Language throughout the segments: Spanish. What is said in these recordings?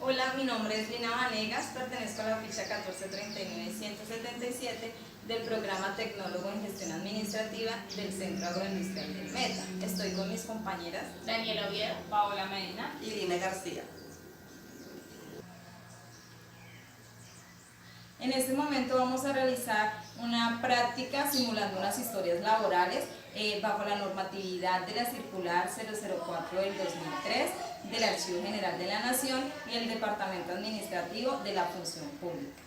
Hola, mi nombre es Lina Vanegas, pertenezco a la ficha 1439-177 del programa Tecnólogo en Gestión Administrativa del Centro Agroindustrial del Meta. Estoy con mis compañeras Daniela Oviedo, Paola Medina y Lina García. En este momento vamos a realizar una práctica simulando unas historias laborales bajo la normatividad de la Circular 004 del 2003 del Archivo General de la Nación y el Departamento Administrativo de la Función Pública.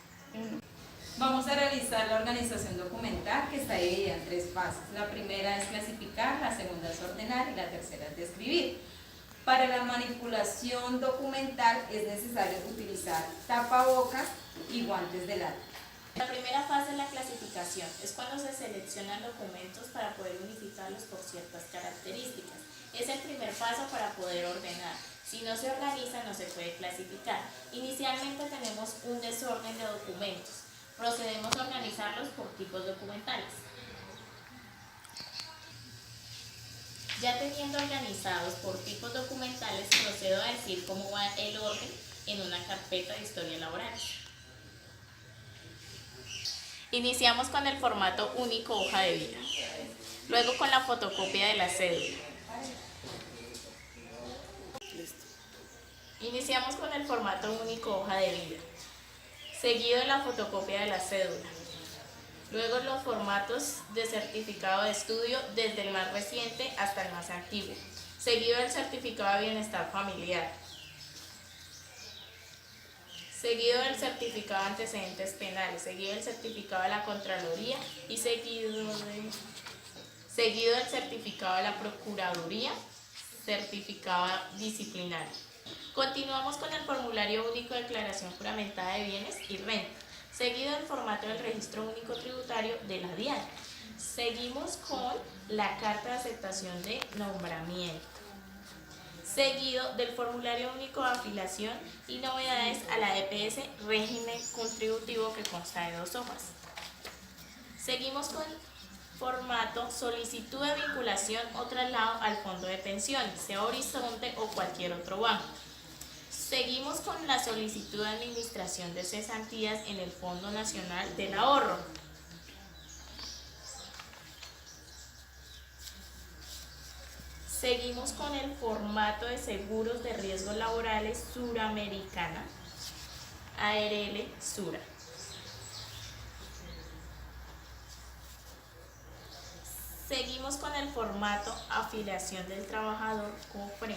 Vamos a realizar la organización documental, que está dividida en 3 fases. La primera es clasificar, la segunda es ordenar y la tercera es describir. Para la manipulación documental es necesario utilizar tapabocas y guantes de lata. La primera fase es la clasificación, es cuando se seleccionan documentos para poder unificarlos por ciertas características. Es el primer paso para poder ordenar. Si no se organiza, no se puede clasificar. Inicialmente tenemos un desorden de documentos. Procedemos a organizarlos por tipos documentales. Ya teniendo organizados por tipos documentales, procedo a decir cómo va el orden en una carpeta de historia laboral. Iniciamos con el formato único hoja de vida, luego con la fotocopia de la cédula. Iniciamos con el formato único hoja de vida, seguido de la fotocopia de la cédula. Luego los formatos de certificado de estudio desde el más reciente hasta el más antiguo, seguido del certificado de bienestar familiar, seguido del certificado de antecedentes penales, seguido del certificado de la Contraloría y seguido del certificado de la Procuraduría, certificado disciplinario. Continuamos con el formulario único de declaración juramentada de bienes y renta, seguido del formato del registro único tributario de la DIAN. Seguimos con la carta de aceptación de nombramiento, seguido del formulario único de afiliación y novedades a la EPS régimen contributivo, que consta de 2 hojas. Seguimos con formato solicitud de vinculación o traslado al fondo de pensiones, sea Horizonte o cualquier otro banco. Seguimos con la solicitud de administración de cesantías en el Fondo Nacional del Ahorro. Seguimos con el formato de seguros de riesgos laborales Suramericana, ARL Sura. Seguimos con el formato afiliación del trabajador COFRE,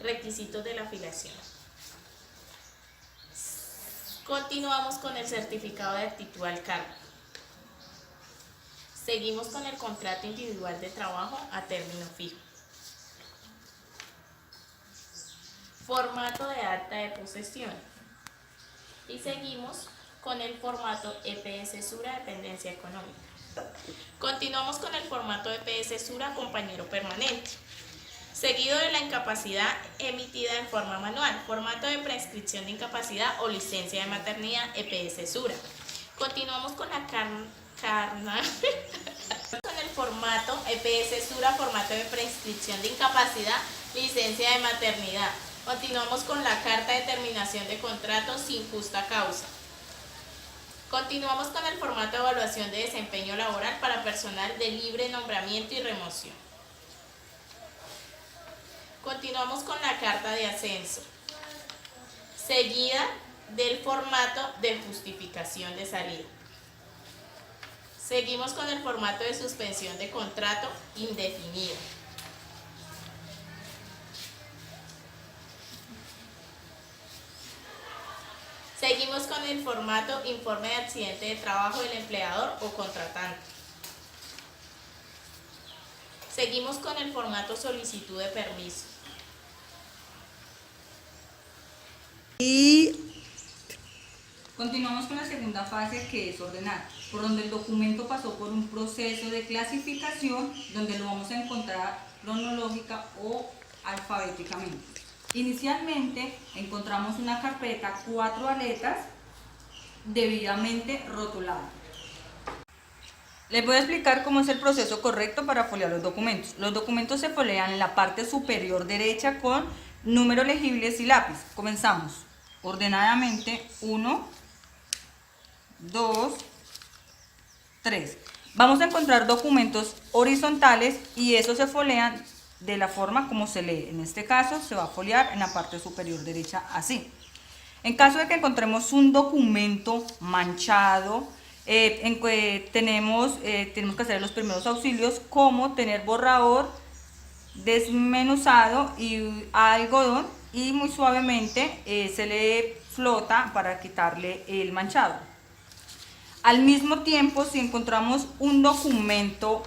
requisitos de la afiliación. Continuamos con el certificado de actitud al cargo. Seguimos con el contrato individual de trabajo a término fijo. Formato de acta de posesión. Y seguimos con el formato EPS Sura Dependencia Económica. Continuamos con el formato EPS Sura Compañero Permanente, seguido de la incapacidad emitida en forma manual, formato de prescripción de incapacidad o licencia de maternidad EPS Sura. Continuamos con la con el formato EPS Sura, formato de prescripción de incapacidad, licencia de maternidad. Continuamos con la carta de terminación de contrato sin justa causa. Continuamos con el formato de evaluación de desempeño laboral para personal de libre nombramiento y remoción. Continuamos con la carta de ascenso, seguida del formato de justificación de salida. Seguimos con el formato de suspensión de contrato indefinido. Seguimos con el formato informe de accidente de trabajo del empleador o contratante. Seguimos con el formato solicitud de permiso. Y continuamos con la segunda fase, que es ordenar, por donde el documento pasó por un proceso de clasificación donde lo vamos a encontrar cronológica o alfabéticamente. Inicialmente encontramos una carpeta 4 aletas debidamente rotulada. Les voy a explicar cómo es el proceso correcto para foliar los documentos. Los documentos se folian en la parte superior derecha con Números legibles y lápiz. Comenzamos ordenadamente. 1, 2, 3. Vamos a encontrar documentos horizontales y esos se folian de la forma como se lee. En este caso se va a foliar en la parte superior derecha así. En caso de que encontremos un documento manchado, tenemos que hacer los primeros auxilios, como tener borrador desmenuzado y algodón, y muy suavemente se le flota para quitarle el manchado. Al mismo tiempo, si encontramos un documento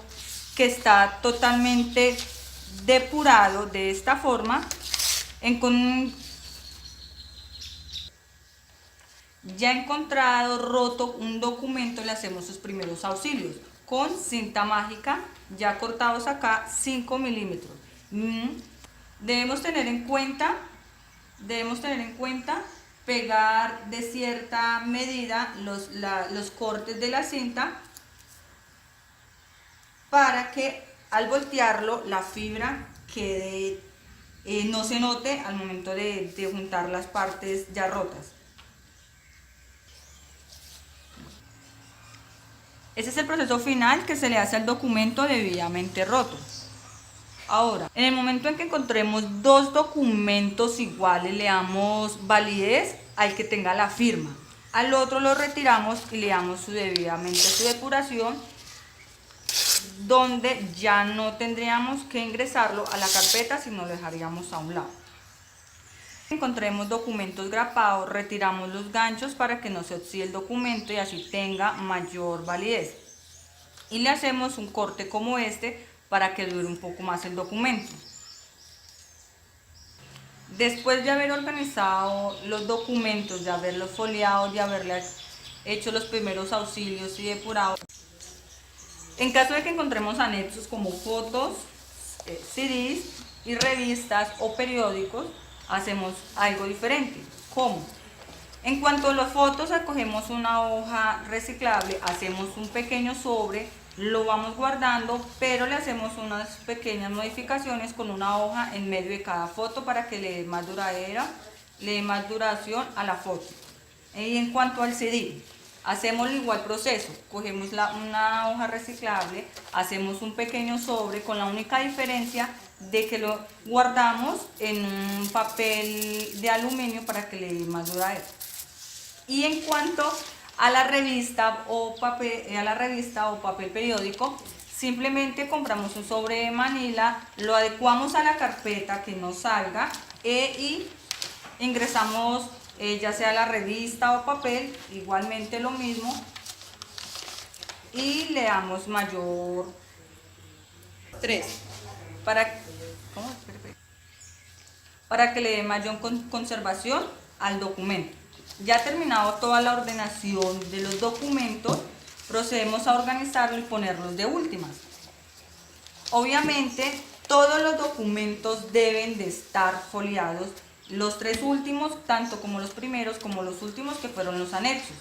que está totalmente depurado de esta forma, ya encontrado roto un documento, le hacemos sus primeros auxilios con cinta mágica, ya cortados acá 5 milímetros. Debemos tener en cuenta pegar de cierta medida los cortes de la cinta, para que al voltearlo la fibra quede, no se note al momento de juntar las partes ya rotas. Ese es el proceso final que se le hace al documento debidamente roto. Ahora, en el momento en que encontremos dos documentos iguales, le damos validez al que tenga la firma. Al otro lo retiramos y le damos debidamente su depuración, donde ya no tendríamos que ingresarlo a la carpeta, sino lo dejaríamos a un lado. Encontremos documentos grapados, retiramos los ganchos para que no se oxide el documento y así tenga mayor validez. Y le hacemos un corte como este para que dure un poco más el documento. Después de haber organizado los documentos, de haberlos foliado, de haberle hecho los primeros auxilios y depurado, en caso de que encontremos anexos como fotos, CDs y revistas o periódicos, hacemos algo diferente. ¿Cómo? En cuanto a las fotos, acogemos una hoja reciclable, hacemos un pequeño sobre, lo vamos guardando, pero le hacemos unas pequeñas modificaciones con una hoja en medio de cada foto para que le dé más duración a la foto. Y en cuanto al CD, hacemos el igual proceso, cogemos una hoja reciclable, hacemos un pequeño sobre, con la única diferencia de que lo guardamos en un papel de aluminio para que le dé más duración. Y en cuanto a la revista o papel periódico, simplemente compramos un sobre de manila, lo adecuamos a la carpeta que no salga y ingresamos ya sea la revista o papel, igualmente lo mismo, y le damos mayor 3 para que le dé mayor conservación al documento. Ya terminado toda la ordenación de los documentos, procedemos a organizarlo y ponerlos de últimas. Obviamente, todos los documentos deben de estar foliados, los 3 últimos, tanto como los primeros como los últimos que fueron los anexos.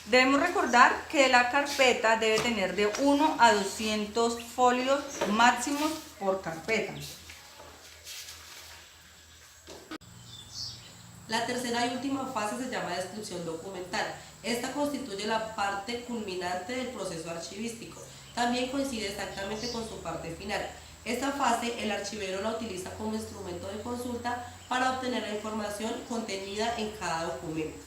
Debemos recordar que la carpeta debe tener de 1 a 200 folios máximos por carpeta. La tercera y última fase se llama descripción documental. Esta constituye la parte culminante del proceso archivístico. También coincide exactamente con su parte final. Esta fase el archivero la utiliza como instrumento de consulta para obtener la información contenida en cada documento.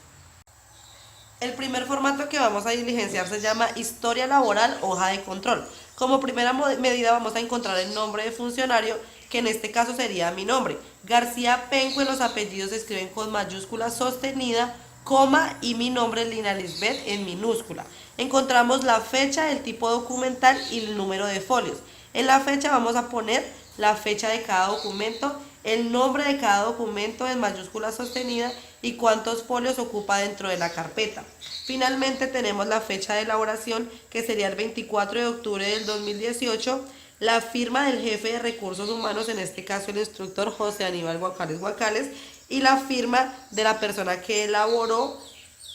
El primer formato que vamos a diligenciar se llama historia laboral, hoja de control. Como primera medida vamos a encontrar el nombre de funcionario, que en este caso sería mi nombre. García Penco, en los apellidos se escriben con mayúscula sostenida, coma, y mi nombre, Lina Lisbeth, en minúscula. Encontramos la fecha, el tipo documental y el número de folios. En la fecha vamos a poner la fecha de cada documento, el nombre de cada documento en mayúscula sostenida y cuántos folios ocupa dentro de la carpeta. Finalmente tenemos la fecha de elaboración, que sería el 24 de octubre del 2018, la firma del jefe de recursos humanos, en este caso el instructor José Aníbal Guacales, y la firma de la persona que elaboró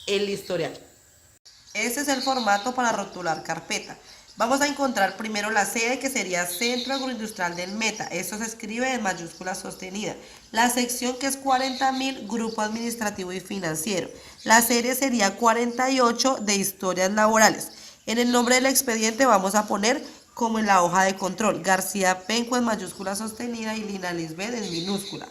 el historial. Este es el formato para rotular carpeta. Vamos a encontrar primero la sede, que sería Centro Agroindustrial del Meta. Esto se escribe en mayúscula sostenida. La sección, que es 40.000, Grupo Administrativo y Financiero. La serie sería 48 de Historias Laborales. En el nombre del expediente vamos a poner, como en la hoja de control, García Penco en mayúscula sostenida y Lina Lisbeth en minúscula.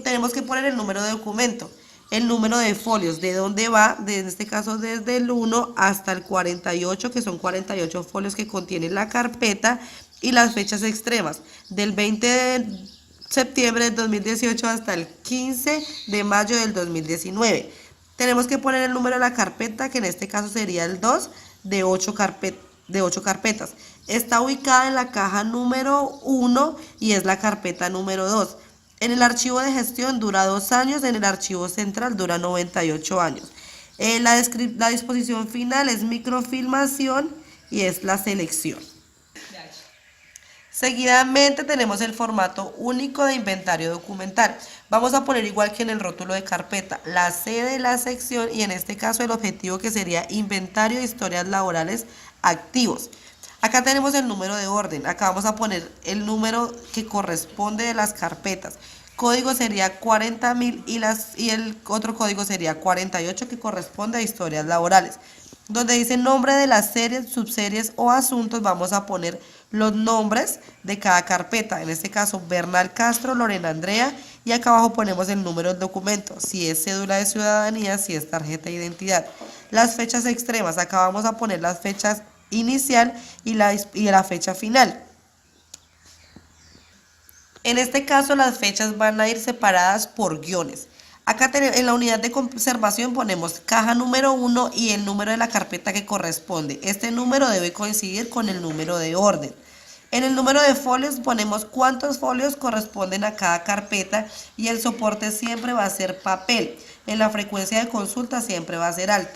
Tenemos que poner el número de documento, el número de folios, de dónde va, en este caso desde el 1 hasta el 48, que son 48 folios que contiene la carpeta, y las fechas extremas, del 20 de septiembre del 2018 hasta el 15 de mayo del 2019. Tenemos que poner el número de la carpeta, que en este caso sería el 2 de 8 carpetas. Está ubicada en la caja número 1 y es la carpeta número 2. En el archivo de gestión dura 2 años, en el archivo central dura 98 años. La disposición final es microfilmación y es la selección. Seguidamente tenemos el formato único de inventario documental. Vamos a poner, igual que en el rótulo de carpeta, la sede, la sección y en este caso el objetivo, que sería inventario de historias laborales activos. Acá tenemos el número de orden. Acá vamos a poner el número que corresponde de las carpetas. Código sería 40.000 y el otro código sería 48, que corresponde a historias laborales. Donde dice nombre de las series, subseries o asuntos, vamos a poner los nombres de cada carpeta. En este caso, Bernal Castro, Lorena Andrea, y acá abajo ponemos el número del documento, si es cédula de ciudadanía, si es tarjeta de identidad. Las fechas extremas, acá vamos a poner las fechas inicial y la fecha final. En este caso, las fechas van a ir separadas por guiones. Acá en la unidad de conservación ponemos caja número 1 y el número de la carpeta que corresponde. Este número debe coincidir con el número de orden. En el número de folios ponemos cuántos folios corresponden a cada carpeta y el soporte siempre va a ser papel. En la frecuencia de consulta siempre va a ser alta.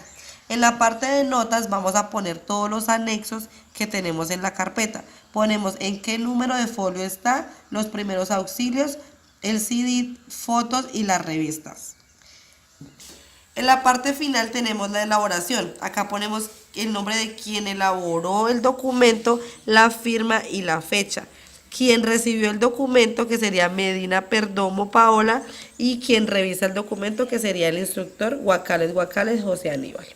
En la parte de notas vamos a poner todos los anexos que tenemos en la carpeta. Ponemos en qué número de folio está, los primeros auxilios, el CD, fotos y las revistas. En la parte final tenemos la elaboración. Acá ponemos el nombre de quien elaboró el documento, la firma y la fecha. Quien recibió el documento, que sería Medina Perdomo Paola, y quien revisa el documento, que sería el instructor Guacales José Aníbal.